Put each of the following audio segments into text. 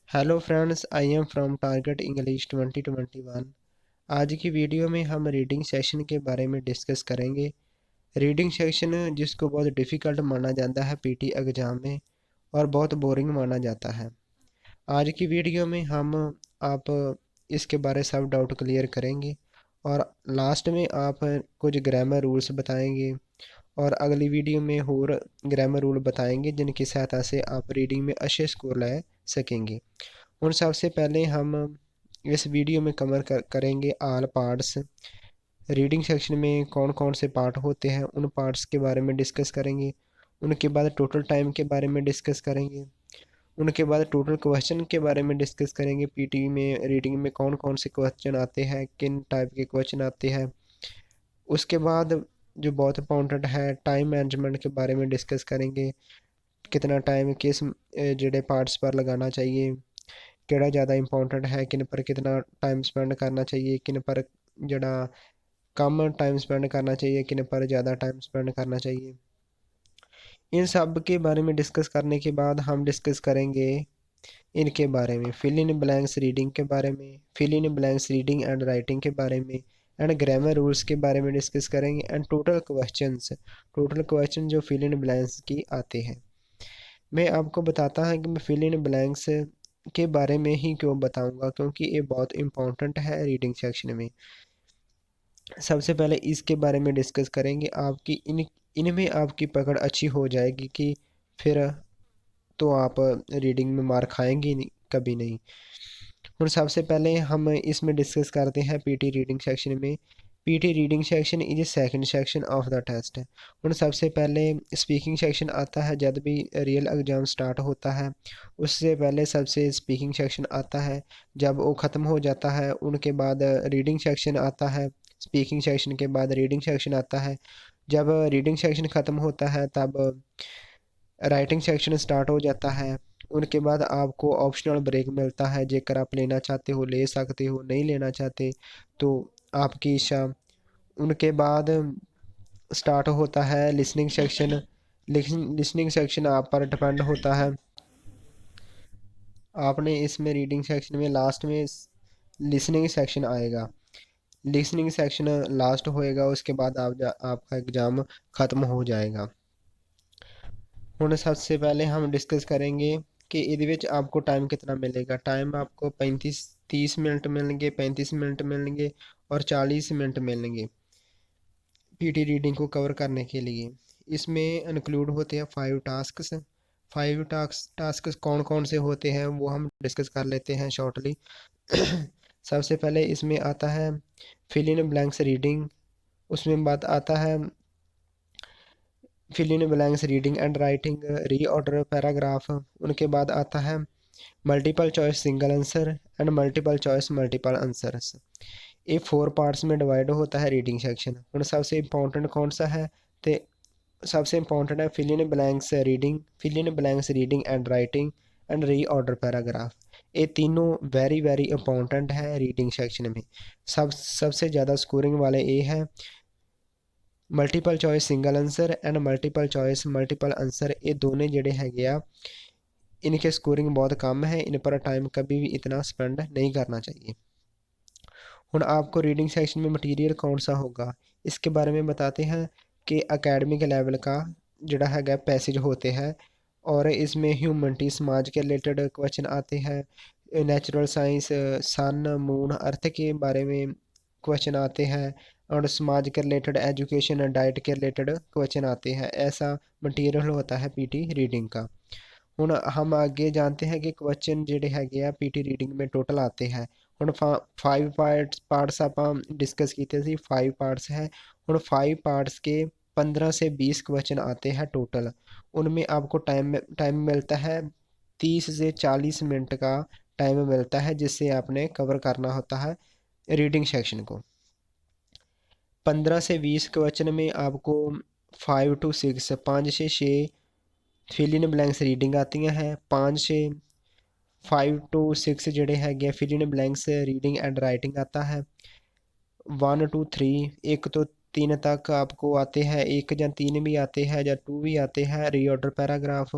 Hello friends, I am from target English 2021। आज की video में हम रीडिंग सेक्शन के बारे में डिस्कस करेंगे। रीडिंग सेक्शन जिसको बहुत डिफ़िकल्ट माना जाता है पीटी एग्ज़ाम में और बहुत बोरिंग माना जाता है। आज की वीडियो में हम आप इसके बारे सब डाउट क्लियर करेंगे और लास्ट में आप कुछ ग्रामर रूल्स बताएंगे और अगली वीडियो में और ग्रामर रूल बताएंगे जिनकी सहायता से आप रीडिंग में अच्छे स्कोर ला सकेंगे। और सबसे पहले हम इस वीडियो में करेंगे ऑल पार्ट्स। रीडिंग सेक्शन में कौन कौन से पार्ट होते हैं उन पार्ट्स के बारे में डिस्कस करेंगे। उनके बाद टोटल टाइम के बारे में डिस्कस करेंगे। उनके बाद टोटल क्वेश्चन के बारे में डिस्कस करेंगे। पीटी में रीडिंग में कौन कौन से क्वेश्चन आते हैं, किन टाइप के क्वेश्चन आते हैं। उसके बाद जो बहुत इंपॉर्टेंट है टाइम मैनेजमेंट के बारे में डिस्कस करेंगे। कितना टाइम किस जड़े पार्ट्स पर लगाना चाहिए, ਕਿਹੜਾ ज़्यादा इंपॉर्टेंट है, किन पर कितना टाइम स्पेंड करना चाहिए, किन पर जड़ा कम टाइम स्पेंड करना चाहिए, किन पर ज़्यादा टाइम स्पेंड करना चाहिए। इन सब के बारे में डिस्कस करने के बाद हम डिस्कस करेंगे इनके बारे में फिल इन ब्लैंक्स रीडिंग के बारे में, fill in blanks reading and writing के बारे में एंड ग्रामर रूल्स के बारे में डिस्कस करेंगे एंड टोटल क्वेश्चन जो फिल इन ब्लैंक्स की आते हैं। मैं आपको बताता हूँ कि मैं फिल इन ब्लैंक्स के बारे में ही क्यों बताऊंगा, क्योंकि ये बहुत इम्पोर्टेंट है रीडिंग सेक्शन में। सबसे पहले इसके बारे में डिस्कस करेंगे। आपकी इनमें आपकी पकड़ अच्छी हो जाएगी कि फिर तो आप रीडिंग में मार खाएंगे नहीं, कभी नहीं। और सबसे पहले हम इसमें डिस्कस करते हैं पीटी रीडिंग सेक्शन में। PT reading section is a second section of the test. और सबसे पहले स्पीकिंग सेक्शन आता है जब भी रियल एग्जाम स्टार्ट होता है। उससे पहले सबसे स्पीकिंग सेक्शन आता है। जब वो ख़त्म हो जाता है उनके बाद रीडिंग सेक्शन आता है। स्पीकिंग सेक्शन के बाद रीडिंग सेक्शन आता है। जब रीडिंग सेक्शन ख़त्म होता है तब राइटिंग सेक्शन स्टार्ट हो जाता है। उनके बाद आपको ऑप्शनल ब्रेक मिलता है, जेकर आप लेना चाहते हो ले सकते हो, नहीं लेना चाहते तो आपकी इच्छा। उनके बाद स्टार्ट होता है लिसनिंग सेक्शन। लिसनिंग सेक्शन आप पर डिपेंड होता है। आपने इसमें रीडिंग सेक्शन में लास्ट में लिसनिंग सेक्शन आएगा। लिसनिंग सेक्शन लास्ट होएगा, उसके बाद आपका एग्ज़ाम ख़त्म हो जाएगा। ਹੁਣ सबसे पहले हम डिस्कस करेंगे कि ਇਹਦੇ ਵਿੱਚ आपको टाइम कितना मिलेगा। टाइम आपको 30 मिनट मिलेंगे, 35 मिनट मिलेंगे और 40 मिनट मिलेंगे पीटी रीडिंग को कवर करने के लिए। इसमें इंक्लूड होते हैं 5 टास्क्स। 5 टास्क कौन कौन से होते हैं वो हम डिस्कस कर लेते हैं शॉर्टली। सबसे पहले इसमें आता है फिल इन ब्लैंक्स रीडिंग। उसमें बात आता है fill in blanks reading and writing, reorder paragraph. उनके बाद आता है multiple choice single answer and multiple choice multiple answers. ये 4 पार्ट्स में डिवाइड होता है रीडिंग सेक्शन। ਹੁਣ सबसे इंपॉर्टेंट कौन सा है तो सबसे इंपॉर्टेंट है fill in blanks reading and writing and reorder paragraph. ये तीनों वेरी वेरी इंपॉर्टेंट है रीडिंग सेक्शन में। सबसे ज़्यादा स्कोरिंग वाले ये है multiple choice single answer and multiple choice multiple answer. ये दोनों जड़े है गया इनके स्कोरिंग बहुत कम है, इन पर टाइम कभी भी इतना स्पेंड नहीं करना चाहिए। ਹੁਣ आपको रीडिंग सेक्शन में मटीरियल कौन सा होगा इसके बारे में बताते हैं कि एकेडमिक लेवल का जड़ा है पैसेज होते हैं और इसमें ह्यूमनिटी समाज के रिलेटेड क्वेश्चन आते हैं। Natural science sun moon earth के बारे में क्वेश्चन आते हैं और समाज के रिलेटेड एजुकेशन डाइट के रिलेटेड क्वेश्चन आते हैं। ऐसा मटीरियल होता है पीटी रीडिंग का। ਹੁਣ हम आगे जानते हैं कि क्वेश्चन ਜਿਹੜੇ ਹੈਗੇ ਆ ਪੀਟੀ ਰੀਡਿੰਗ में टोटल आते हैं। ਹੁਣ 5 पार्ट्स ਆਪਾਂ डिस्कस ਕੀਤੇ ਸੀ। 5 पार्ट्स है। ਹੁਣ 5 पार्ट्स के 15 से 20 क्वेश्चन आते हैं टोटल। उनमें आपको टाइम मिलता है 30 से 40 मिनट का टाइम मिलता है जिससे आपने कवर करना होता है रीडिंग सेक्शन को। 15 से 20 क्वेश्चन में आपको 5 to 6 5 से 6 फिल इन ब्लैंक्स रीडिंग आती हैं। 5 to 6 जड़े है fill in blanks reading and writing आता है। 1 to 3 1 तो 3 तक आपको आते हैं, 1 या 3 भी आते हैं या 2 भी आते हैं रीऑर्डर पैराग्राफ।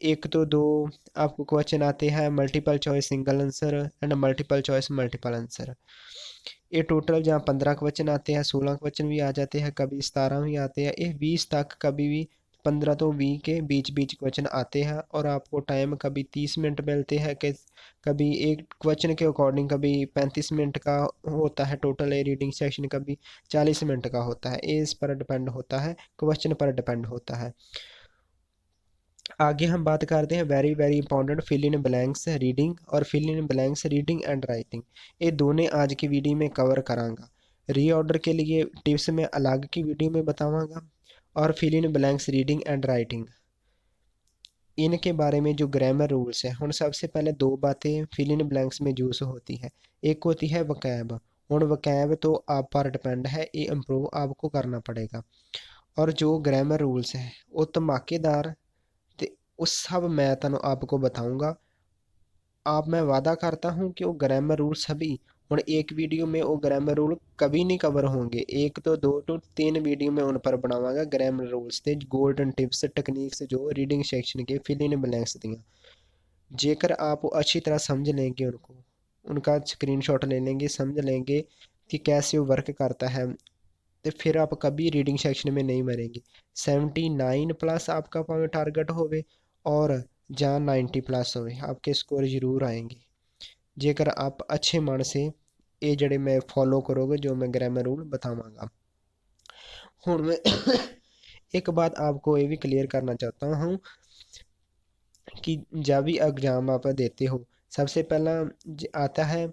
एक तो दो आपको क्वेश्चन आते हैं multiple choice single answer and multiple choice multiple answer. ये टोटल जहाँ 15 क्वेश्चन आते हैं, 16 क्वेश्चन भी आ जाते हैं, कभी 17 भी आते हैं, ये 20 तक कभी भी 15 तो 20 के बीच बीच क्वेश्चन आते हैं। और आपको टाइम कभी 30 मिनट मिलते हैं कि कभी एक क्वेश्चन के अकॉर्डिंग कभी 35 मिनट का होता है टोटल ये रीडिंग सेक्शन, कभी 40 मिनट का होता है। ये इस पर डिपेंड होता है, क्वेश्चन पर डिपेंड होता है। आगे हम बात करते हैं very very important fill in blanks reading और fill in blanks reading and writing. ये दोनों आज की वीडियो में कवर करांगा। रीऑर्डर के लिए टिप्स में अलग की वीडियो में बताऊंगा और fill in blanks reading and writing इनके बारे में जो ग्रामर रूल्स है। हम सबसे पहले दो बातें फिल इन ब्लैंक्स में यूज होती है। एक होती है वकैब। और वकैब तो आप पर डिपेंड है, ये इम्प्रूव आपको करना पड़ेगा। और जो ग्रामर रूल्स है वो धमाकेदार उस सब मैं तनु आपको बताऊंगा। आप मैं वादा करता हूँ कि वो ग्रामर रूल सभी और एक वीडियो में वो ग्रामर रूल कभी नहीं कवर होंगे। एक तो दो तो तीन वीडियो में उन पर बनावांगा ग्रामर रूल्स थे गोल्डन टिप्स टेक्निक्स जो रीडिंग सेक्शन के फिल इन ब्लैंक्स दियाँ। जेकर आप अच्छी तरह समझ लेंगे उनको, उनका स्क्रीनशॉट ले लेंगे, समझ लेंगे कि कैसे वो वर्क करता है, तो फिर आप कभी रीडिंग सेक्शन में नहीं मरेंगे। 79+ आपका पॉइंट टारगेट होवे और जहाँ 90 प्लस होवे आपके स्कोर जरूर आएंगे जेकर आप अच्छे मन से ये जड़े मैं फॉलो करोगे जो मैं ग्रामर रूल बतावांगा। हूँ मैं एक बात आपको ये भी क्लियर करना चाहता हूँ कि जब भी एग्जाम आप देते हो सबसे पहला आता है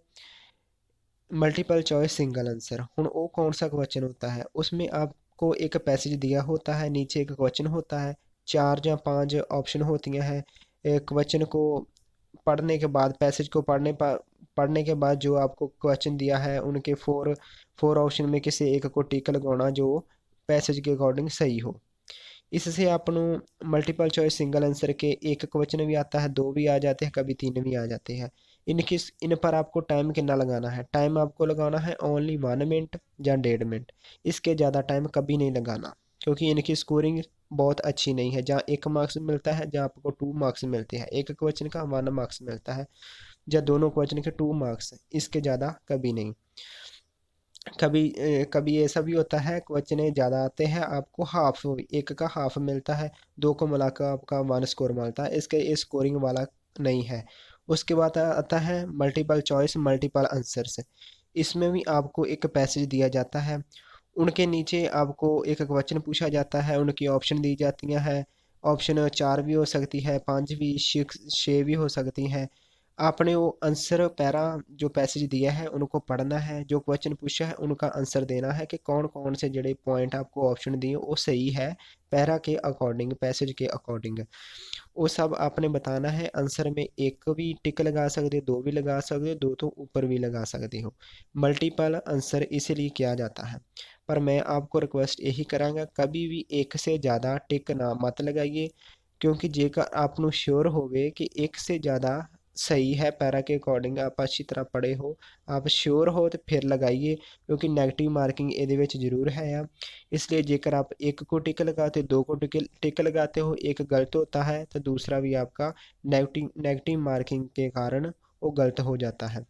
मल्टीपल चॉइस सिंगल आंसर। हूँ वो कौन सा क्वेश्चन होता है, उसमें आपको एक पैसेज दिया होता है, नीचे एक क्वेश्चन होता है, 4 या 5 ऑप्शन होती हैं। क्वेश्चन को पढ़ने के बाद पैसेज को पढ़ने के बाद जो आपको क्वेश्चन दिया है उनके फोर ऑप्शन में किसी एक को टिक लगाना जो पैसेज के अकॉर्डिंग सही हो। इससे आपको मल्टीपल चॉइस सिंगल आंसर के एक क्वेश्चन भी आता है, दो भी आ जाते हैं, कभी तीन भी आ जाते हैं। इन पर आपको टाइम कितना लगाना है, टाइम आपको लगाना है ओनली 1 मिनट या 1.5 मिनट। इसके ज़्यादा टाइम कभी नहीं लगाना क्योंकि इनकी स्कोरिंग बहुत अच्छी नहीं है। जहाँ 1 मार्क्स मिलता है, जहाँ आपको 2 मार्क्स मिलते हैं, एक क्वेश्चन का 1 मार्क्स मिलता है, या दोनों क्वेश्चन के 2 मार्क्स, इसके ज़्यादा कभी नहीं। कभी ऐसा भी होता है क्वेश्चन ज़्यादा आते हैं, आपको हाफ एक का हाफ मिलता है, दो को मिलाकर आपका 1 स्कोर मिलता है, इसके ये स्कोरिंग वाला नहीं है। उसके बाद आता है मल्टीपल चॉइस मल्टीपल आंसर्स। इसमें भी आपको एक पैसेज दिया जाता है, उनके नीचे आपको एक क्वेश्चन पूछा जाता है, उनकी ऑप्शन दी जाती हैं। ऑप्शन 4 भी हो सकती है, 5 भी, 6 भी हो सकती हैं। आपने वो आंसर पैरा जो पैसेज दिया है उनको पढ़ना है, जो क्वेश्चन पूछा है उनका आंसर देना है कि कौन कौन से जड़े पॉइंट आपको ऑप्शन दिए वो सही है पैरा के अकॉर्डिंग, पैसेज के अकॉर्डिंग। वो सब आपने बताना है। आंसर में एक भी टिक लगा सकते हो, दो भी लगा सकते हो, दो तो ऊपर भी लगा सकते हो। मल्टीपल आंसर इसीलिए किया जाता है। पर मैं आपको रिक्वेस्ट यही करांगा कभी भी एक से ज़्यादा टिक ना मत लगाइए, क्योंकि जेकर आपको श्योर होवे कि एक से ज़्यादा सही है पैरा के अकॉर्डिंग, आप अच्छी तरह पढ़े हो, आप श्योर हो तो फिर लगाइए, क्योंकि नेगेटिव मार्किंग ये जरूर है आ। इसलिए जेकर आप एक को टिक लगाते, दो को टिक लगाते हो, एक गलत होता है तो दूसरा भी आपका नेगेटिव मार्किंग के कारण वो गलत हो जाता है।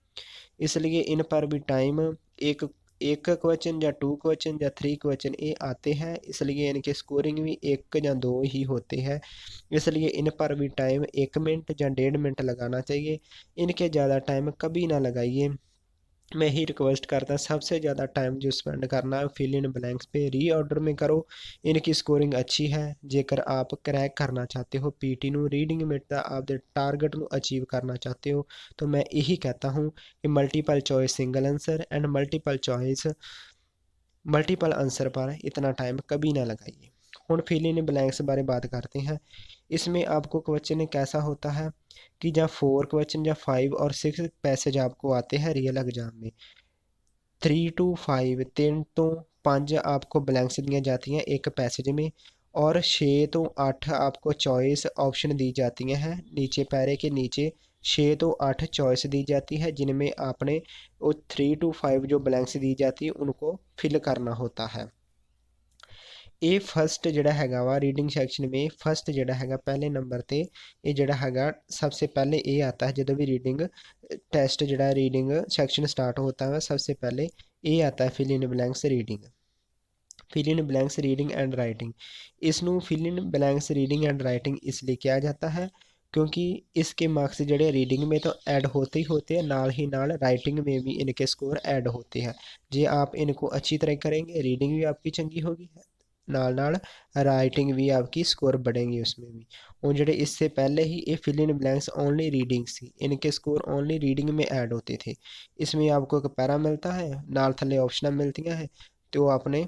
इसलिए इन पर भी टाइम एक एक क्वेश्चन या 2 क्वेश्चन या 3 क्वेश्चन ये आते हैं, इसलिए इनके स्कोरिंग भी 1 या 2 ही होते हैं। इसलिए इन पर भी टाइम 1 मिनट या 1.5 मिनट लगाना चाहिए, इनके ज़्यादा टाइम कभी ना लगाइए। मैं ही रिक्वेस्ट करता सबसे ज़्यादा टाइम जो स्पेंड करना है फिल इन ब्लैंक्स पे रीऑर्डर में करो। इनकी स्कोरिंग अच्छी है, जेकर आप क्रैक करना चाहते हो पीटी ਨੂੰ रीडिंग में आपके टारगेट ਨੂੰ अचीव करना चाहते हो, तो मैं यही कहता हूँ कि multiple choice single answer and multiple choice multiple answer पर इतना टाइम कभी ना लगाइए। हुण फिल इन ब्लैंक्स बारे बात करते हैं। इसमें आपको क्वेश्चन कैसा होता है कि जहाँ 4 क्वेश्चन या 5 और 6 पैसेज आपको आते हैं रियल एग्जाम में। 3 to 5 3 तो 5 आपको ब्लैंक्स दी जाती हैं एक पैसेज में, और 6 तो 8 आपको चॉइस ऑप्शन दी जाती हैं नीचे पैरे के नीचे। 6 तो 8 चॉइस दी जाती है जिनमें आपने वो 3 to 5 जो ब्लैंक्स दी जाती है उनको फिल करना होता है। ਇਹ ਫਸਟ ਜਿਹੜਾ ਹੈਗਾ ਵਾ रीडिंग सैक्शन में फस्ट ਜਿਹੜਾ ਹੈਗਾ ਪਹਿਲੇ ਨੰਬਰ ਤੇ ਇਹ ਜਿਹੜਾ ਹੈਗਾ सबसे पहले ये आता है ਜਦੋਂ भी रीडिंग टेस्ट ਜਿਹੜਾ रीडिंग सैक्शन स्टार्ट होता है सबसे पहले ये आता है fill in blanks reading fill in blanks reading and writing. इसनू fill in blanks reading and writing इसलिए किया जाता है क्योंकि इसके मार्क्स जड़े रीडिंग में तो ऐड होते ही होते हैं, नाल ही नाल राइटिंग में भी इनके स्कोर ऐड होते हैं। जे आप इनको अच्छी तरह करेंगे रीडिंग भी आपकी चंगी होगी, नाल नाल राइटिंग भी आपकी स्कोर बढ़ेंगे उसमें भी। और जड़े इससे पहले ही ये fill in blanks only reading सी, इनके स्कोर ओनली रीडिंग में ऐड होते थे। इसमें आपको एक पैरा मिलता है, नाल थले ऑप्शन मिलती हैं, तो आपने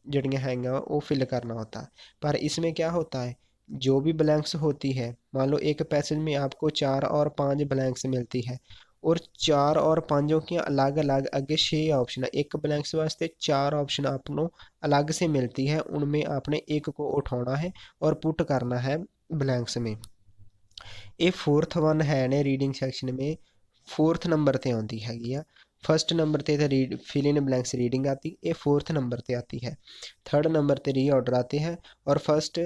जड़ियाँ हैंगा वो फिल करना होता है। पर इसमें क्या होता है, जो भी ब्लैंक्स होती है, मान लो एक पैसेज में आपको 4 और 5 ब्लैंक्स मिलती है और 4 और 5 की अलग अलग अगे 6 ऑप्शन है, एक ब्लैंक्स वास्ते 4 ऑप्शन आपको अलग से मिलती है, उनमें आपने एक को उठाना है और पुट करना है ब्लैंक्स में। ये फोर्थ वन है ने रीडिंग सैक्शन में फोर्थ नंबर ते आती हैगी आ। फर्स्ट नंबर ते read fill in blanks reading आती, ये फोर्थ नंबर ते आती है। थर्ड नंबर ते री ऑर्डर आते हैं और फर्स्ट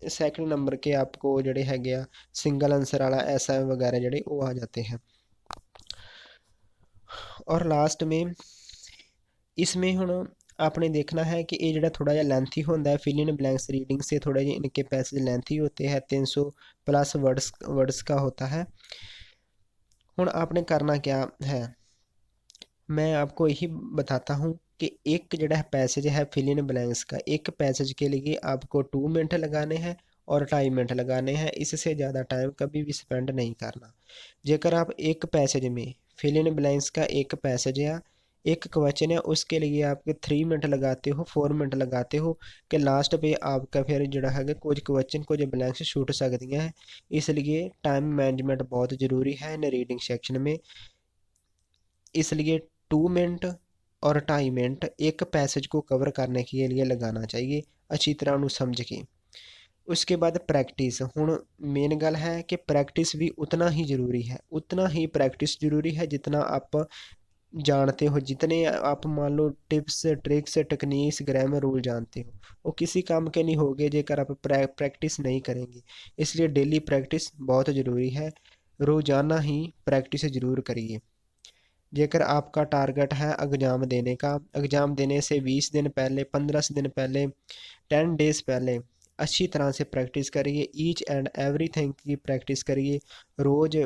सेकंड नंबर के आपको जड़े है गया सिंगल आंसर वाला ऐसा वगैरह जड़े वो आ जाते हैं। और लास्ट में इसमें हुण आपने देखना है कि ये जड़ा थोड़ा जहा लेंथी होता है, फिल इन ब्लैंक्स रीडिंग से थोड़े जे इनके पैसेज लेंथी होते हैं, 300 प्लस वर्ड्स का होता है। हुण आपने करना क्या है, मैं आपको यही बताता हूँ कि एक जड़ा पैसेज है फिल इन ब्लैंक्स का, एक पैसेज के लिए आपको 2 मिनट लगाने हैं और 2.5 मिनट लगाने हैं, इससे ज़्यादा टाइम कभी भी स्पेंड नहीं करना। जेकर आप एक पैसेज में फिल इन ब्लैंक्स का एक पैसेज है, एक क्वेश्चन है, उसके लिए आपके 3 मिनट लगाते हो, 4 मिनट लगाते हो कि लास्ट पे आपका फिर जड़ा है कुछ क्वेश्चन कुछ ब्लैंक्स छूट सकती हैं। इसलिए टाइम मैनेजमेंट बहुत ज़रूरी है इन रीडिंग सेक्शन में। इसलिए 2 मिनट और 2.5 मिनट एक पैसेज को कवर करने के लिए लगाना चाहिए अच्छी तरह उन्हें समझ के। उसके बाद प्रैक्टिस, हुण मेन गल है कि प्रैक्टिस भी उतना ही ज़रूरी है, उतना ही प्रैक्टिस ज़रूरी है जितना आप जानते हो। जितने आप मान लो tips tricks techniques grammar rule जानते हो, वो किसी काम के नहीं होगे जेकर आप प्रैक्टिस नहीं करेंगे। इसलिए डेली प्रैक्टिस बहुत ज़रूरी है, रोज़ाना ही प्रैक्टिस ज़रूर करिए। जेकर आपका टारगेट है एग्ज़ाम देने का, एग्ज़ाम देने से 20 दिन पहले 15 दिन पहले 10 डेज़ पहले अच्छी तरह से प्रैक्टिस करिए, ईच एंड एवरीथिंग की प्रैक्टिस करिए। रोज़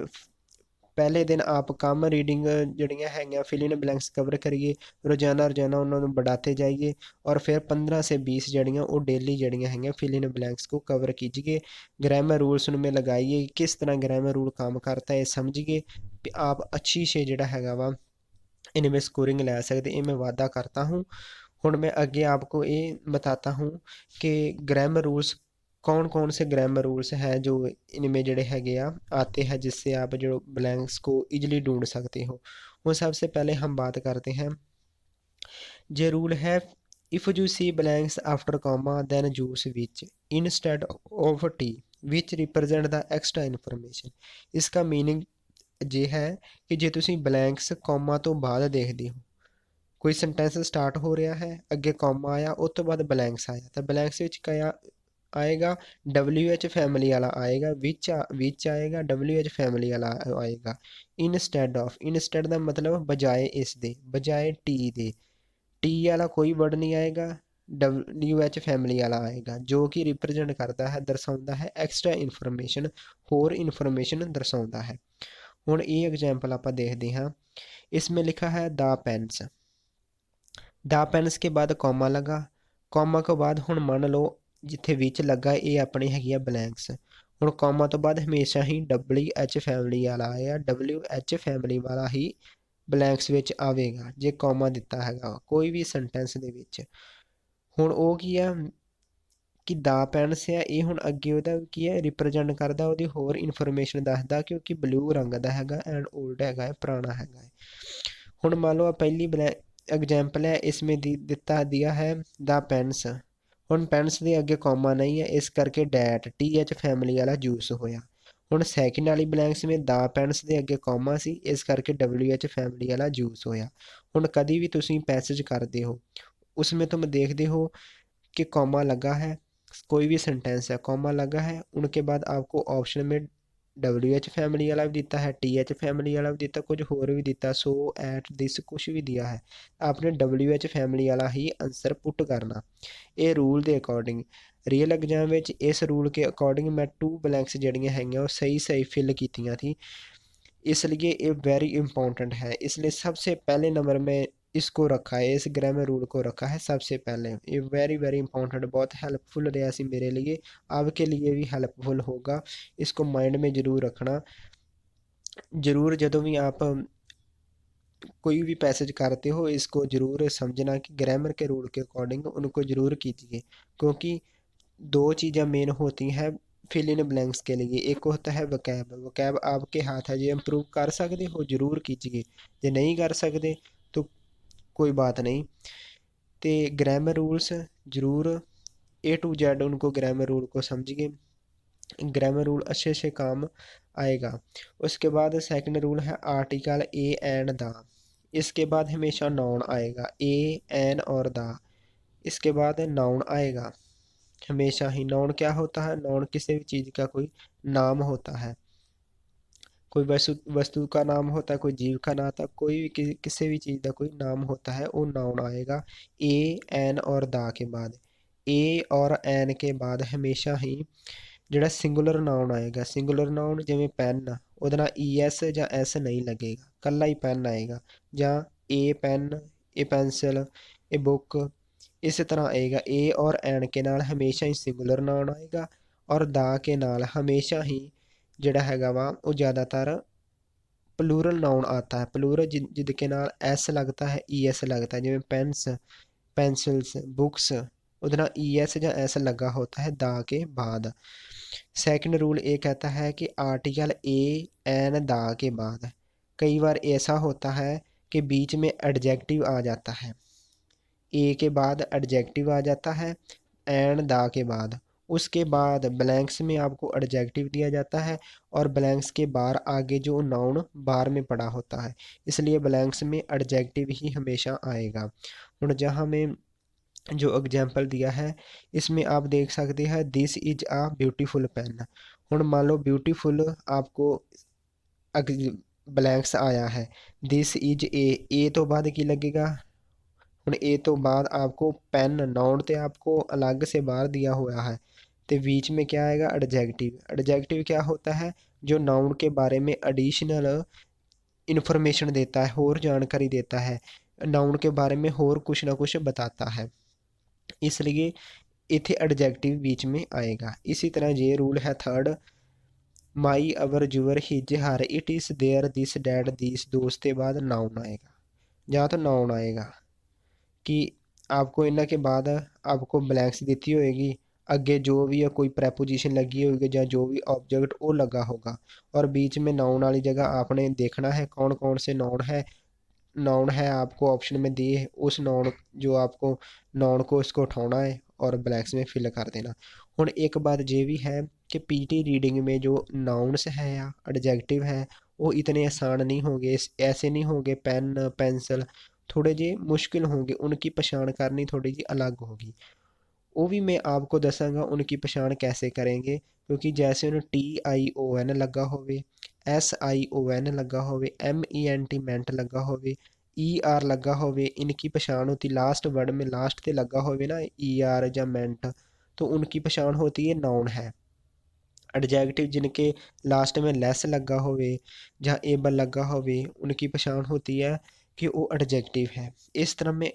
पहले दिन आप कम रीडिंग जड़ियाँ हैं फिल इन ब्लैंक्स कवर करिए, रोज़ाना रोज़ाना उन्होंने बढ़ाते जाइए और फिर 15 से 20 जड़ियाँ वो डेली जड़ियाँ हैं फिल इन ब्लैंक्स को कवर कीजिए। ग्रामर रूल्स उनमें लगाइए, किस तरह ग्रामर रूल काम करता है समझिए, आप अच्छी से जड़ा हैगा वा इनमें स्कोरिंग लै सकते, ये मैं वादा करता हूँ। हुण मैं अगे आपको ये बताता हूँ कि ग्रामर रूल्स कौन कौन से ग्रामर रूल्स हैं जो इनमें जड़े हैगे आते हैं, जिससे आप जो ब्लैंक्स को इजीली ढूंढ सकते हो। वो सबसे पहले हम बात करते हैं, जे रूल है if you see blanks after comma then use which instead of that which represent the extra information. इसका मीनिंग ये है कि जे तुसी ब्लैंक्स कॉमा तो बाद देखते हो, कोई सेंटेंस स्टार्ट हो रहा है अगे कॉमा आया उस तो बाद ब्लैंक्स आया, तो ब्लैंक्स क्या आएगा, WH फैमिली वाला आएगा, विच आएगा, WH फैमिली वाला आएगा। इनस्टेड ऑफ, इनस्टेड का मतलब बजाए इस दे, बजाए टी दे, टी वाला कोई वर्ड नहीं आएगा, WH फैमिली वाला आएगा, जो कि रिप्रजेंट करता है दर्शाता है एक्स्ट्रा इन्फॉर्मेशन, होर इन्फॉर्मेशन दर्शाता है। हुण ये एग्जाम्पल आप देखते हाँ, इसमें लिखा है द पेन्स, द पेन्स के बाद कॉमा लगा, कॉमा के बाद हुण मान लो जिथे विच लगा ये अपनी हैगी ब्लैंक्स। हुण कॉमा तो बाद हमेशा ही WH फैमिली वाला आया, WH फैमिली वाला ही ब्लैंक्स विच आवेगा जे कॉमा दिता हैगा कोई भी सेंटेंस दे विच। हुण वो की है कि द पेन्स है ये हुण अगे उहदा की है रिप्रजेंट करदा उहदी होर इन्फॉर्मेशन दसदा क्योंकि ब्लू रंग दा हैगा एंड ओल्ड हैगा पुराना हैगा। हुण मान लो पहली एग्जाम्पल है, इसमें दिया है द पेन्स, हुण पेन्स के अगे कॉमा नहीं है इस करके डैट TH फैमिली वाला यूज होया। हुण सैकेंड वाली ब्लैंक्स में द पेन्स के अगे कॉमा सी इस करके WH फैमिली वाला यूज होया। हुण कभी भी तुसीं पैसेज करते हो उसमें तुम देखते हो कि कॉमा लगा है, कोई भी सेंटेंस है कॉमा लगा है, उनके बाद आपको ऑप्शन में WH फैमिली वाला भी दिता है, TH फैमिली वाला भी दिता, कुछ होर भी दिता, सो एट दिस कुछ भी दिया है, आपने WH फैमिली वाला ही आंसर पुट करना। ਇਹ ਰੂਲ ਦੇ ਅਕੋਰਡਿੰਗ ਰੀਅਲ ਐਗਜ਼ਾਮ ਵਿੱਚ ਇਸ रूल के अकॉर्डिंग मैं 2 ਬਲੈਂਕਸ ਜਿਹੜੀਆਂ ਹੈਗੀਆਂ ਉਹ सही सही फिल कीतियाँ थी, इसलिए ये वेरी इंपॉर्टेंट है, इसलिए सबसे पहले नंबर में इसको रखा है, इस ग्रामर रूल को रखा है सबसे पहले। ये वेरी वेरी इंपॉर्टेंट, बहुत हेल्पफुल रहा सी मेरे लिए, आपके लिए भी हेल्पफुल होगा, इसको माइंड में ज़रूर रखना। ज़रूर जदों भी आप कोई भी पैसेज करते हो इसको ज़रूर समझना कि ग्रामर के रूल के अकॉर्डिंग उनको ज़रूर कीजिए, क्योंकि दो चीज़ें मेन होती हैं फिल इन ब्लैंक्स के लिए, एक होता है वकैब, वकैब आपके हाथ है, जो इम्प्रूव कर सकते हो ज़रूर कीजिए, जो नहीं कर सकते तो कोई बात नहीं। तो ग्रामर रूल्स ज़रूर A to Z उनको ग्रामर रूल को समझिए, ग्रामर रूल अच्छे से काम आएगा। उसके बाद सेकंड रूल है आर्टिकल ए एंड द, इसके बाद हमेशा नाउन आएगा, ए एन और द, इसके बाद नाउन आएगा हमेशा ही। नाउन क्या होता है, नाउन किसी भी चीज़ का कोई नाम होता है, कोई वस्तु का नाम होता है, कोई जीव का नाम होता है, कोई भी किसी भी चीज़ का कोई नाम होता है वो नाउन आएगा ए एन और दा के बाद। ए और एन के बाद हमेशा ही ਜਿਹੜਾ ਸਿੰਗੂਲਰ ਨਾउन ਆਏਗਾ, ਸਿੰਗੂਲਰ ਨਾउन ਜਿਵੇਂ ਪੈਨ, ਉਹਦੇ ਨਾਲ ES ਜਾਂ S ਨਹੀਂ ਲੱਗੇਗਾ, ਕੱਲਾ ਹੀ ਪੈਨ ਆਏਗਾ, ਜਾਂ a pen, a pencil, a book, इस तरह आएगा। ए और एन के नाल हमेशा ही सिंगुलर नाउन आएगा, और दा के नाल हमेशा ही ਜਿਹੜਾ ਹੈਗਾ ਵਾ ਉਹ ज़्यादातर प्लूरल नाउन आता है, प्लूरल जिनके नाल एस लगता है, ES लगता है, जिमें पेन्स, पेंसिल्स, बुक्स, ਉਹਦੇ ਨਾਲ ES ਜਾਂ S लगा होता है दा के बाद। सेकंड रूल ये कहता है कि आर्टिकल ए एन दा के बाद कई बार ऐसा होता है कि बीच में एडजेक्टिव आ जाता है, ए के बाद एडजेक्टिव आ जाता है एंड दा के बाद, उसके बाद ब्लैंक्स में आपको एडजेक्टिव दिया जाता है, और ब्लैंक्स के बाहर आगे जो नाउन बाहर में पड़ा होता है, इसलिए ब्लैंक्स में एडजेक्टिव ही हमेशा आएगा। और जहाँ में जो एग्जाम्पल दिया है इसमें आप देख सकते हैं this is a beautiful pen, हूँ मान लो ब्यूटीफुल आपको ब्लैंक्स आया है, दिस इज ए तो बाद की लगेगा, ਹੁਣ ए तो बाद आपको पेन नाउन तो आपको अलग से बाहर दिया हुआ है, तो बीच में क्या आएगा एडजेक्टिव। एडजेक्टिव क्या होता है, जो नाउन के बारे में एडिशनल इन्फॉर्मेशन देता है, और जानकारी देता है, नाउन के बारे में और कुछ ना कुछ बताता है, इसलिए इथे एडजेक्टिव बीच में आएगा। इसी तरह ये रूल है third, my our your his her it is there this that this दोस्त के बाद नाउन आएगा, या तो नाउन आएगा कि आपको इन्हों के बाद आपको ब्लैंक्स दी होएगी, अगे जो भी है कोई प्रैपोजिशन लगी होगी या जो भी ऑब्जेक्ट वो लगा होगा, और बीच में नाउन वाली जगह आपने देखना है कौन कौन से नाउन है आपको ऑप्शन में दिए, उस नाउन जो आपको नाउन को इसको उठाना है और ब्लैंक्स में फिल कर देना। हूँ एक बात ये भी है कि पीटी रीडिंग में जो नाउन्स है या एडजेक्टिव है वो इतने आसान नहीं होंगे, ऐसे नहीं होंगे पेन पेंसिल, थोड़े जे मुश्किल होंगे, उनकी पछाण करनी थोड़ी जी अलग होगी, वो भी मैं आपको दसांगा उनकी पछाण कैसे करेंगे, क्योंकि जैसे उन्हें TION लगा होवे, SION लगा होवे, MENT मेंट लगा होवे, ER लगा होवे, इनकी पछाण होती लास्ट वर्ड में लास्ट ते लगा होवे ना ER या मेंट, तो उनकी पछाण होती है नाउन है। एडजेक्टिव जिनके लास्ट में लेस लगा होवे या एबल लगा होवे, उनकी पछाण होती है कि वो एडजेक्टिव है। इस तरह में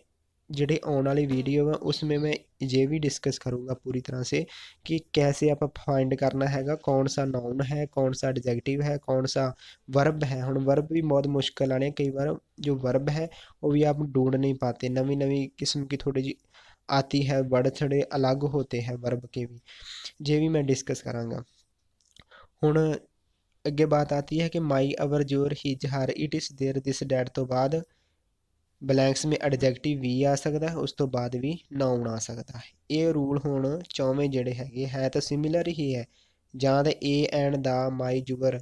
ਜਿਹੜੇ आने वाली वीडियो है उसमें मैं ये भी डिस्कस करूँगा पूरी तरह से कि कैसे आप फाइंड करना हैगा कौन सा नाउन है, कौन सा एडजेक्टिव है, कौन सा वर्ब है। हम वर्ब भी बहुत मुश्किल आने कई बार, जो वर्ब है वो भी आप ढूंढ नहीं पाते, नवी नवी किस्म की थोड़ी जी आती है, वर्ड थोड़े अलग होते हैं वर्ब के भी, ये भी मैं डिस्कस कराँगा। हुण अगे बात आती है कि my our your his her it is there this that तो बाद ब्लैंक्स में एडजेक्टिव भी आ सकता है, उस तो बाद भी नाउन आ सकता है। ये रूल हुण चौवें जिहड़े हैगे है तो सिमिलर ही है, जां तो ए एंड द माई जुअर।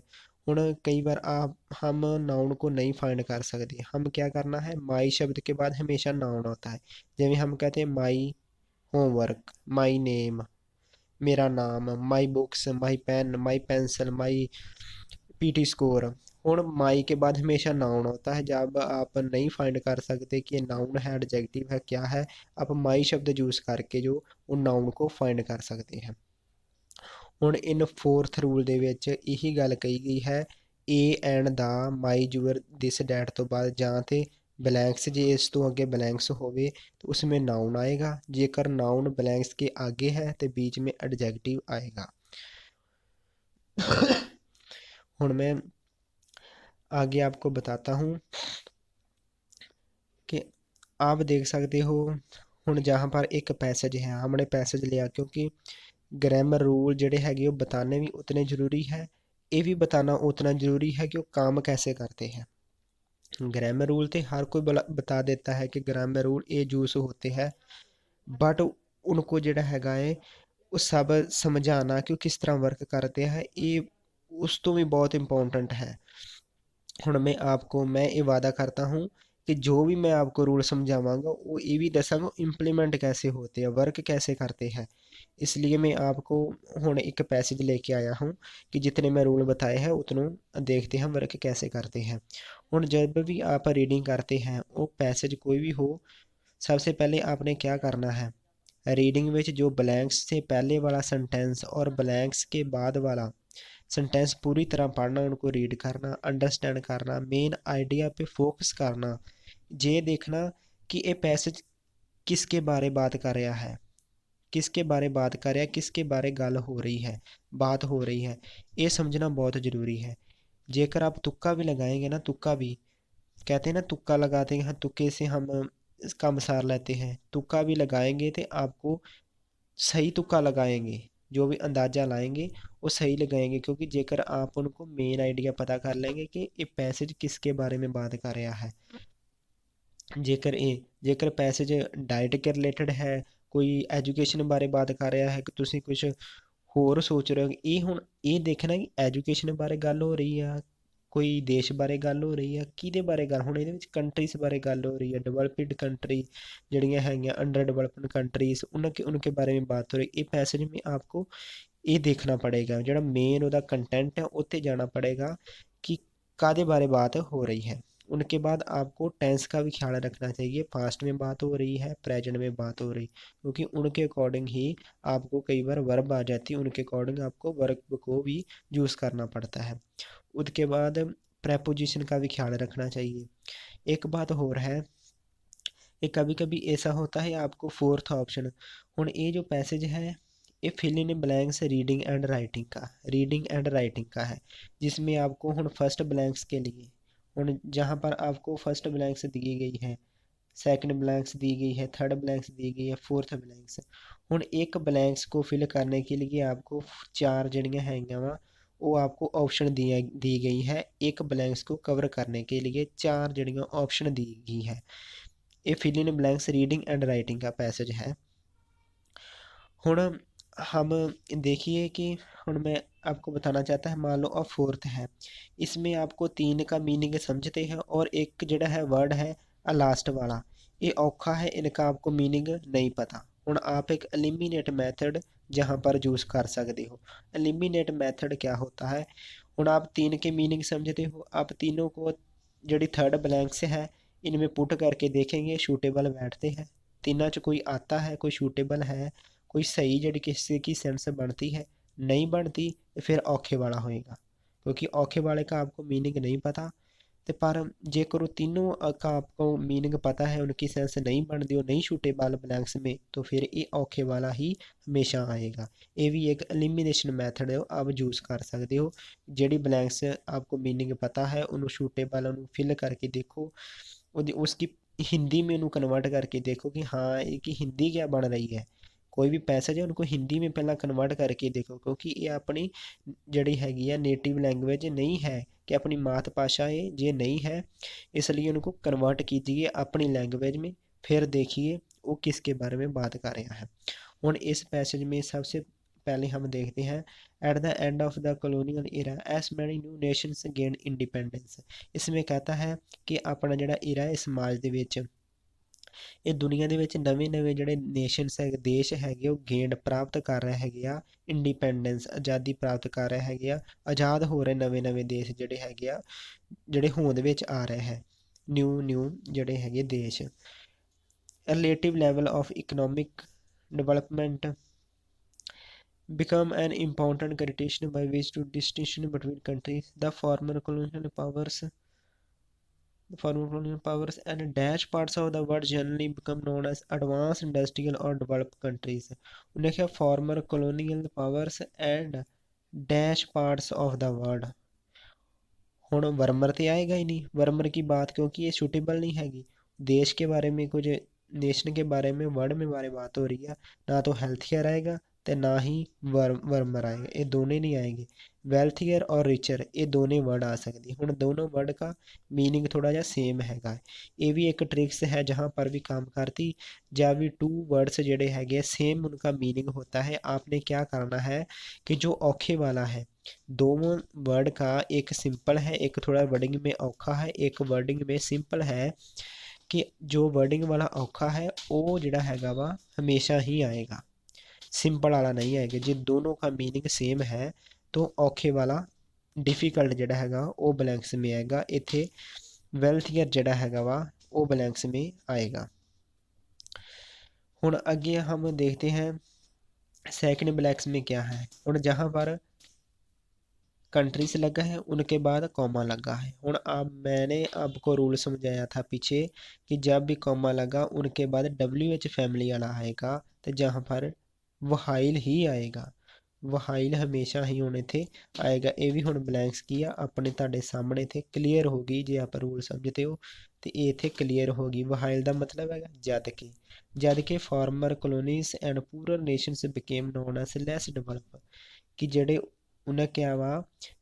हुण कई बार आप हम नाउन को नहीं फाइंड कर सकते, हम क्या करना है, माई शब्द के बाद हमेशा नाउन होता है, जिवें हम कहते हैं माई होमवर्क, माई नेम मेरा नाम, my books, my pen, my pencil, my PT score. हुण माई के बाद हमेशा नाउन होता है। जब आप नहीं फाइंड कर सकते कि ये नाउन है, एडजेक्टिव है, क्या है, आप माई शब्द यूज़ करके जो उन नाउन को फाइंड कर सकते हैं। ਹੁਣ ਇਨ ਫੋਰਥ ਰੂਲ ਦੇ ਵਿੱਚ ਇਹੀ ਗੱਲ ਕਹੀ ਗਈ ਹੈ, a and the, my, your, this, that ਤੋਂ ਬਾਅਦ ਜਾਂ ਤੇ ब्लैंक्स, जे इस तो आगे ब्लैंक्स होवे तो उसमें नाउन आएगा, जेकर नाउन ब्लैंक्स के आगे है तो बीच में एडजेक्टिव आएगा। हुण मैं आगे आपको बताता हूँ कि आप देख सकते हो, हुण जहाँ पर एक पैसेज है, हमने पैसेज लिया क्योंकि ग्रामर रूल जोड़े हैगे वो बताने भी उतने ज़रूरी है, ये भी बताना उतना ज़रूरी है कि वो काम कैसे करते हैं। ग्रामर रूल तो हर कोई बता देता है कि ग्रामर रूल ये यूज़ होते हैं, बट उनको जोड़ा हैगा है वो सब समझाना कि किस तरह वर्क करते हैं, ये उस तो भी बहुत इंपॉर्टेंट है। हुण मैं ये वादा करता हूँ कि जो भी मैं आपको रूल समझावांगा वो ये भी दसांगा इम्प्लीमेंट कैसे होते हैं, वर्क कैसे करते हैं। इसलिए मैं आपको हुण एक पैसेज लेके आया हूँ कि जितने मैं रूल बताए हैं उतनों देखते हैं वर्क कैसे करते हैं। हुण जब भी आप रीडिंग करते हैं वो पैसेज कोई भी हो, सबसे पहले आपने क्या करना है, रीडिंग में जो ब्लैंक्स से पहले वाला सेंटेंस और ब्लैंक्स के बाद वाला सेंटेंस पूरी तरह पढ़ना, उनको रीड करना, अंडरस्टैंड करना, मेन आइडिया पे फोकस करना, ये देखना कि ये पैसेज किसके बारे बात कर रहा है, किसके बारे बात कर रहा है, किसके बारे गल हो रही है, बात हो रही है, ये समझना बहुत ज़रूरी है। जेकर आप तुक्का भी लगाएंगे ना, तुक्का भी कहते हैं ना, तुक्का लगाते हैं, तुक्के से हम काम सार लेते हैं, तुक्का भी लगाएंगे तो आपको सही तुक्का लगाएंगे, जो भी अंदाज़ा लाएंगे वो सही लगाएंगे, क्योंकि जेकर आप उनको मेन आइडिया पता कर लेंगे कि ये पैसेज किसके बारे में बात कर रहा है। जेकर पैसेज डाइट के रिलेटेड है, कोई एजुकेशन बारे बात कर रहा है कि तुसी कुछ होर सोच रहे हो, ये हुण ये देखना कि एजुकेशन बारे गल हो रही है, कोई देश बारे गल हो रही है, किहदे बारे गल, हुण इहदे विच कंट्रीज़ बारे गल हो रही है, डेवलप्ड कंट्री जिहड़ियां हैगियां, अंडर डेवलप्ड कंट्रीज़, उनके उनके बारे में बात हो रही है। ये पैसेज में आपको ये देखना पड़ेगा, जो मेन उहदा कंटेंट है उत्ते जाना पड़ेगा कि कादे बारे बात हो रही है। उनके बाद आपको टेंस का भी ख्याल रखना चाहिए, पास्ट में बात हो रही है, प्रेजेंट में बात हो रही, क्योंकि उनके अकॉर्डिंग ही आपको कई बार वर्ब आ जाती है, उनके अकॉर्डिंग आपको वर्ब को भी यूज़ करना पड़ता है। उसके बाद प्रेपोजिशन का भी ख्याल रखना चाहिए। एक बात और है, ये कभी कभी ऐसा होता है आपको फोर्थ ऑप्शन, हुण ये जो पैसेज है ये fill in blanks reading and writing का है, जिसमें आपको हुण फर्स्ट ब्लैंक्स के लिए, हुण जहाँ पर आपको फर्स्ट ब्लैंक्स दी गई है, सेकंड ब्लैंक्स दी गई है, थर्ड ब्लैंक्स दी गई है, फोर्थ ब्लैंक्स, हुण एक ब्लैंक्स को फिल करने के लिए आपको चार जड़ियाँ हैगियां वा, वो आपको ऑप्शन दी गई है, एक ब्लैंक्स को कवर करने के लिए चार जड़ियाँ ऑप्शन दी गई है। ये fill in blanks reading and writing का पैसेज है। हुण हम देखिए कि हुण मैं आपको बताना चाहता है, मान लो अब फोर्थ है, इसमें आपको तीन का मीनिंग समझते हैं और एक जड़ा है वर्ड है लास्ट वाला, ये औखा है, इनका आपको मीनिंग नहीं पता। हुण आप एक एलिमिनेट मैथड जहाँ पर यूज़ कर सकते हो। एलिमिनेट मैथड क्या होता है, हुण आप तीन के मीनिंग समझते हो, आप तीनों को जड़ी थर्ड ब्लैंक्स है इनमें पुट करके देखेंगे सूटेबल बैठते हैं, तीनों च कोई आता है, कोई सूटेबल है, कोई सही जड़ी किसी की सेंस बनती है, नहीं बनती तो फिर औखे वाला होएगा, क्योंकि औखे वाले का आपको मीनिंग नहीं पता। तो पर जेकर तीनों का आपको मीनिंग पता है, उनकी सेंस नहीं बनती, वो नहीं सूटेबल ब्लैंक्स में, तो फिर ये औखे वाला ही हमेशा आएगा। ये भी एक एलिमिनेशन मैथड है, आप यूज़ कर सकते हो। जेडी ब्लैंक्स आपको मीनिंग पता है उन्होंने सूटेबल उन्होंने फिल करके देखो, उसकी हिंदी में उन्होंने कन्वर्ट करके देखो कि हाँ ये हिंदी क्या बन रही है, कोई भी पैसेज है उनको हिंदी में पहला कन्वर्ट करके देखो, क्योंकि ये अपनी जड़ी हैगी है नेटिव लैंग्वेज नहीं है, कि अपनी मात भाषा है ये नहीं है, इसलिए उनको कन्वर्ट कीजिए अपनी लैंग्वेज में, फिर देखिए वो किसके बारे में बात कर रहा है। और इस पैसेज में सबसे पहले हम देखते हैं, at the end of the colonial era as many new nations gain independence, इसमें कहता है कि अपना जड़ा इरा है समाज दे विच ਇਹ ਦੁਨੀਆ ਦੇ ਵਿੱਚ ਨਵੇਂ ਜਿਹੜੇ ਨੇਸ਼ਨਸ ਹੈਗੇ, ਦੇਸ਼ ਹੈਗੇ, ਉਹ ਗੇਂਡ ਪ੍ਰਾਪਤ ਕਰ ਰਹੇ ਹੈਗੇ ਆ ਇੰਡੀਪੈਂਡੈਂਸ, ਆਜ਼ਾਦੀ ਪ੍ਰਾਪਤ ਕਰ ਰਹੇ ਹੈਗੇ ਆ, ਆਜ਼ਾਦ ਹੋ ਰਹੇ ਨਵੇਂ ਦੇਸ਼ ਜਿਹੜੇ ਹੈਗੇ ਆ, ਜਿਹੜੇ ਹੋਂਦ ਵਿੱਚ ਆ ਰਹੇ ਹੈ, ਨਿਊ ਜਿਹੜੇ ਹੈਗੇ ਦੇਸ਼। Relative level of economic development become an important criterion by which to distinction between countries. The former colonial powers and dash parts of the world generally become known as advanced industrial or developed countries. उन्हें क्या former colonial powers and dash parts of the world। ਹੁਣ ਵਰਮਰ ਤੇ ਆਏਗਾ ही नहीं, वरमर की बात क्योंकि ये सूटेबल नहीं हैगी। देश के बारे में कुछ, नेशन के बारे में, वर्ड में बारे बात हो रही है, ना तो हेल्थ केयर आएगा तो ना ही वरमर आएगा, ये दोनों नहीं आएंगे। वेल्थियर और रिचर ये दोनों वर्ड आ सकते, हुण दोनों वर्ड का मीनिंग थोड़ा जा सेम हैगा। ये भी एक ट्रिक्स है जहाँ पर भी काम करती, जब भी टू वर्ड्स जेडे हैगे सेम उनका मीनिंग होता है, आपने क्या करना है कि जो औखे वाला है, दोनों वर्ड का एक सिंपल है, एक थोड़ा वर्डिंग में औखा है, एक वर्डिंग में सिंपल है, कि जो वर्डिंग वाला औखा है वो जिहड़ा हैगा वा हमेशा ही आएगा, सिंपल वाला नहीं आएगा। जे दोनों का मीनिंग सेम है तो औखे वाला डिफिकल्ट जिहड़ा हैगा वो ब्लैंक्स में आएगा। इत्थे वेल्थियर जिहड़ा हैगा वा वो ब्लैंक्स में आएगा। हुण अगे हम देखते हैं सेकंड ब्लैंक्स में क्या है। हुण जहाँ पर कंट्रीज लगा है उनके बाद कॉमा लगा है। हुण अब मैंने आपको रूल समझाया था पीछे कि जब भी कॉमा लगा उनके बाद WH फैमिली वाला आएगा, तो जहाँ पर वहाइल ही आएगा, वहाइल हमेशा ही होने थे आएगा। ये भी हुण ब्लैंक्स किया अपने तुहाडे सामने थे, क्लीयर होगी जे आप रूल समझते हो तो ये इत्थे क्लीयर होगी। वहाइल का मतलब है जद के former colonies and poorer nations became known as less develop, कि जेडे उन्हें क्या वा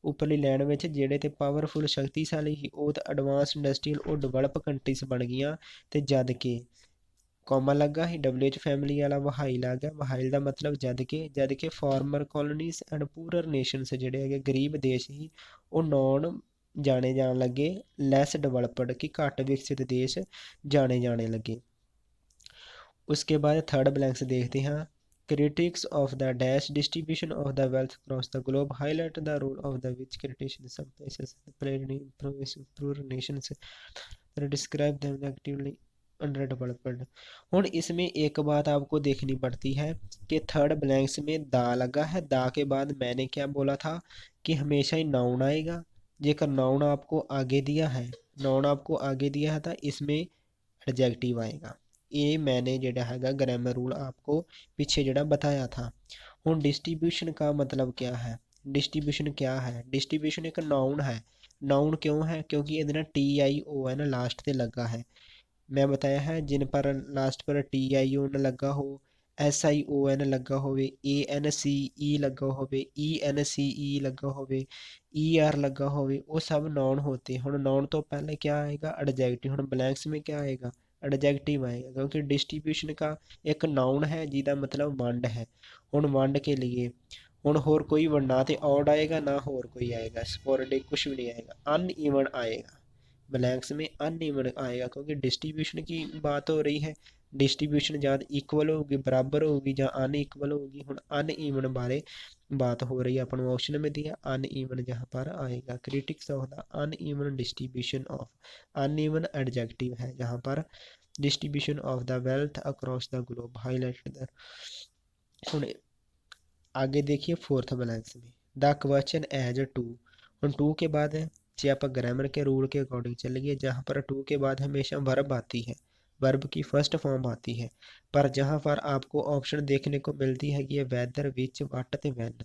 उपरली लैंड में जेडे ते पावरफुल शक्तिशाली ही वो तो एडवांस इंडस्ट्रीयल और डिवेलप कंट्रीज बन गई, तो जद के कॉमा लगा ही WH फैमिली वाला वहाइल आ गया। वहाइल का मतलब जद के former colonies and poorer Nations जेडे है गरीब देश ही वो नॉन जाने जान लगे लैस डिवेलपड, कि घट विकसित देश जाने लगे। उसके बाद थर्ड ब्लैंक्स देखते हैं। Critics of the dash distribution of the wealth across the globe highlight the role of the which critics in some places poor nations describe them negatively underdeveloped। हुण इसमें एक बात आपको देखनी पड़ती है कि थर्ड ब्लैंक्स में दा लगा है, दा के बाद मैंने क्या बोला था कि हमेशा ही नाउन आएगा। जेकर नाउन आपको आगे दिया है, नाउन आपको आगे दिया है तो इसमें एडजेक्टिव आएगा। ये मैंने जेड़ा हैगा ग्रामर रूल आपको पीछे जेड़ा बताया था। हुण डिस्ट्रीब्यूशन का मतलब क्या है, डिस्ट्रीब्यूशन क्या है, डिस्ट्रीब्यूशन एक नाउन है। नाउन क्यों है, क्योंकि ये TION लास्ट से लगा है। मैं बताया है जिन पर लास्ट पर TION लगा हो, SION लगा होवे, ANCE लगा होवे, ENCE लगा होवे, ER लगा होवे, वो सब नाउन होते हैं। हुण नाउन तो पहले क्या आएगा एडजेक्टिव, हुण ब्लैंक्स में क्या आएगा एडजेक्टिव आएगा, क्योंकि डिस्ट्रीब्यूशन का एक नाउन है जिसका मतलब वंड है। हुण वंड के लिए हुण होर कोई ना तो ऑड आएगा ना होर कोई आएगा, स्पोरेडिक कुछ भी नहीं आएगा, अनइवन आएगा। ब्लैंक्स में अनइवन आएगा क्योंकि डिस्ट्रीब्यूशन की बात हो रही है। डिस्ट्रीब्यूशन या इक्वल होगी, बराबर होगी, या अनइक्वल होगी। हुण अनइवन बारे बात हो रही है, अपन ऑप्शन में दिया अनइवन जहाँ पर आएगा। Critics of the uneven distribution of, uneven adjective है जहाँ पर distribution of the wealth across the globe highlighted the. हुण आगे देखिए फोर्थ ब्लैंक्स में द क्वेश्चन एज टू। हुण टू के बाद है जे आप ग्रामर के रूल के अकॉर्डिंग चलिए, जहाँ पर टू के बाद हमेशा वर्ब आती है, वर्ब की फर्स्ट फॉर्म आती है, पर जहाँ पर आपको ऑप्शन देखने को मिलती है कि ये वेदर विच वट ते वैन,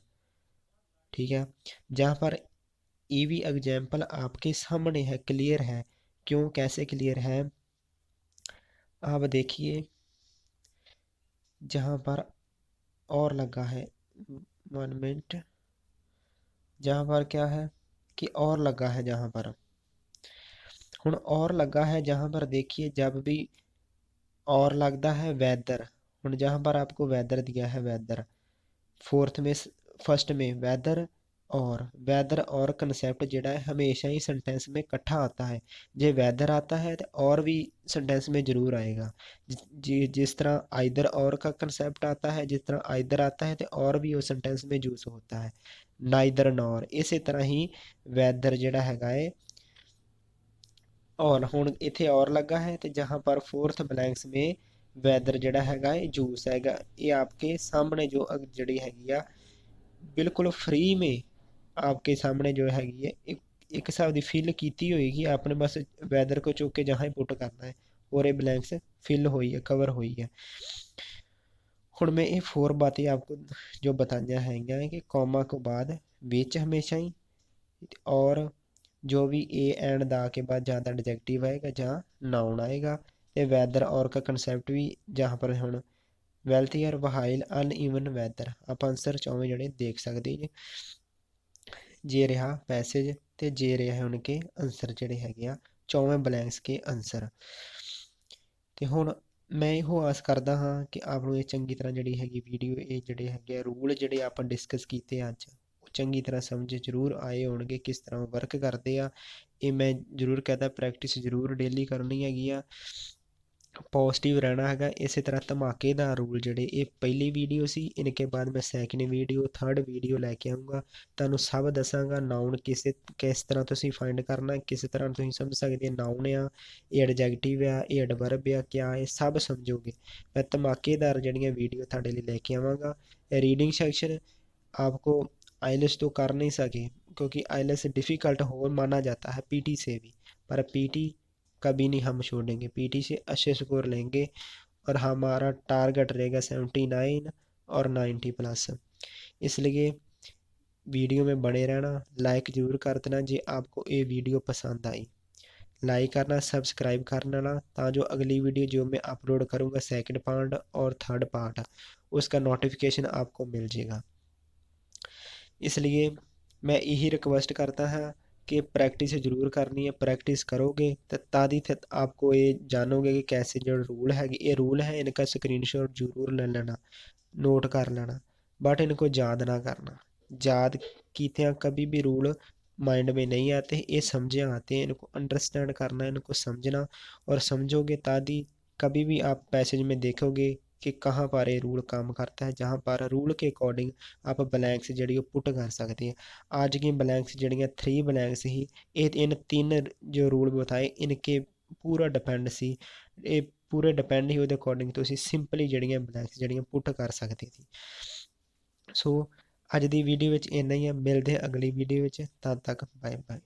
ठीक है। जहाँ पर ये भी एग्जाम्पल आपके सामने है, क्लियर है। क्यों, कैसे क्लियर है आप देखिए, जहाँ पर और लगा है 1 मिनट, जहाँ पर क्या है कि और लगा है, जहाँ पर हुण और लगा है, जहाँ पर देखिए जब भी और लगता है वेदर, हुण जहाँ पर आपको वेदर दिया है, वेदर फोर्थ में फर्स्ट में वेदर और वैदर और कंसेप्ट जोड़ा है हमेशा ही सेंटेंस में इकट्ठा आता है। जे वैदर आता है तो और भी सेंटेंस में ज़रूर आएगा। जिस तरह आइदर और का कंसेप्ट आता है, जिस तरह आइदर आता है तो और भी वो सेंटेंस में यूज़ होता है, नाइदर नॉर। इसी तरह ही वैदर जोड़ा है और हुण इत्थे और लगा है तो जहाँ पर फोर्थ ब्लैंक्स में वैदर जोड़ा है जूस है, ये आपके सामने जो जड़ी हैगी आ बिल्कुल फ्री में आपके सामने जो हैगी है एक हिसाब की फिल की होएगी आपने, बस वैदर को चुक के जहाँ ही पुट करना है और ये ब्लैंक्स फिल हुई है, कवर हुई है। हुण मैं ये 4 बातें आपको जो बताइया है कि कॉमा को बाद विच हमेशा ही, और जो भी ए एंड दा के बाद ज़्यादा एडजेक्टिव आएगा जहाँ नाउन आएगा, तो वैदर और का कंसैप्ट भी जहाँ पर हुण वेल्थियर वाइल अनइवन वैदर आप आंसर चौवें जने देख सकते जी। जे रहा पैसेज तो जे रहा है उनके आंसर जोड़े है चौवें ब्लैंक्स के आंसर। तो हुण मैं ਇਹੋ ਆਸ ਕਰਦਾ ਹਾਂ ਕਿ ਆਪ ਨੂੰ ਇਹ ਚੰਗੀ ਤਰ੍ਹਾਂ ਜਿਹੜੀ ਹੈਗੀ ਵੀਡੀਓ ਇਹ ਜਿਹੜੇ ਹੈਗੇ ਰੂਲ ਜਿਹੜੇ ਆਪਾਂ ਡਿਸਕਸ ਕੀਤੇ ਅੱਜ ਉਹ ਚੰਗੀ ਤਰ੍ਹਾਂ ਸਮਝ ਜ਼ਰੂਰ ਆਏ ਹੋਣਗੇ, ਕਿਸ ਤਰ੍ਹਾਂ ਵਰਕ ਕਰਦੇ ਆ। ਇਹ ਮੈਂ ਜ਼ਰੂਰ ਕਹਦਾ ਪ੍ਰੈਕਟਿਸ ਜ਼ਰੂਰ ਡੇਲੀ ਕਰਨੀ ਹੈਗੀ ਆ, पॉजिटिव रहना है। इस तरह धमाकेदार रूल जोड़े ये पहली वीडियो सी, इनके बाद मैं सैकेंड वीडियो थर्ड वीडियो लैके आऊँगा, तुहानूं सब दसांगा नाउन किस तरह तुसीं फाइंड करना, किस तरह तुसीं समझ सकते नाउन आ, ये एडजैक्टिव आ, ये एडवर्ब आ, क्या ये सब समझोगे। मैं धमाकेदार जड़ियाँ वीडियो तुहाडे लई लैके आवांगा। रीडिंग सैक्शन आपको आइलस तो कर नहीं सके क्योंकि आइलस डिफ़िकल्ट हो माना जाता है पीटी से भी, पर पीटी कभी नहीं हम छोड़ेंगे, पीटी से अच्छे स्कोर लेंगे और हमारा टारगेट रहेगा 79 और 90 प्लस। इसलिए वीडियो में बने रहना, लाइक ज़रूर कर देना जी आपको ये वीडियो पसंद आई, लाइक करना सब्सक्राइब करना ता जो अगली वीडियो जो मैं अपलोड करूँगा सेकंड पार्ट और थर्ड पार्ट उसका नोटिफिकेशन आपको मिल जाएगा। इसलिए मैं यही रिक्वेस्ट करता है कि प्रैक्टिस ज़रूर करनी है, प्रैक्टिस करोगे तो तादी आपको ये जानोगे कि कैसे जो रूल है, ये रूल है इनका स्क्रीनशॉट ज़रूर ले लेना, नोट कर लेना, बट इनको याद ना करना। याद कीतियाँ कभी भी रूल माइंड में नहीं आते, ये समझे आते हैं, इनको अंडरस्टैंड करना, इनको समझना, और समझोगे तादी कभी भी आप पैसेज में देखोगे कि कहाँ पर ये रूल काम करता है, जहाँ पर रूल के अकॉर्डिंग आप ब्लैंक्स जड़ी पुट कर सकते हैं। आज की ब्लैंक्स जड़ियाँ 3 ब्लैंक्स ही इन 3 जो रूल बताए इनके पूरा डिपेंड सी, ये पूरे डिपेंड ही ਉਹਦੇ ਅਕੋਰਡਿੰਗ ਤੁਸੀਂ ਸਿੰਪਲੀ ਜਿਹੜੀਆਂ ਬਲੈਂਕਸ ਜਿਹੜੀਆਂ ਪੁੱਟ ਕਰ ਸਕਦੇ ਸੀ। ਸੋ ਅੱਜ ਦੀ ਵੀਡੀਓ ਵਿੱਚ ਇੰਨਾ ਹੀ ਆ, ਮਿਲਦੇ ਹਾਂ ਅਗਲੀ ਵੀਡੀਓ ਵਿੱਚ, ਤਦ ਤੱਕ ਬਾਏ ਬਾਏ।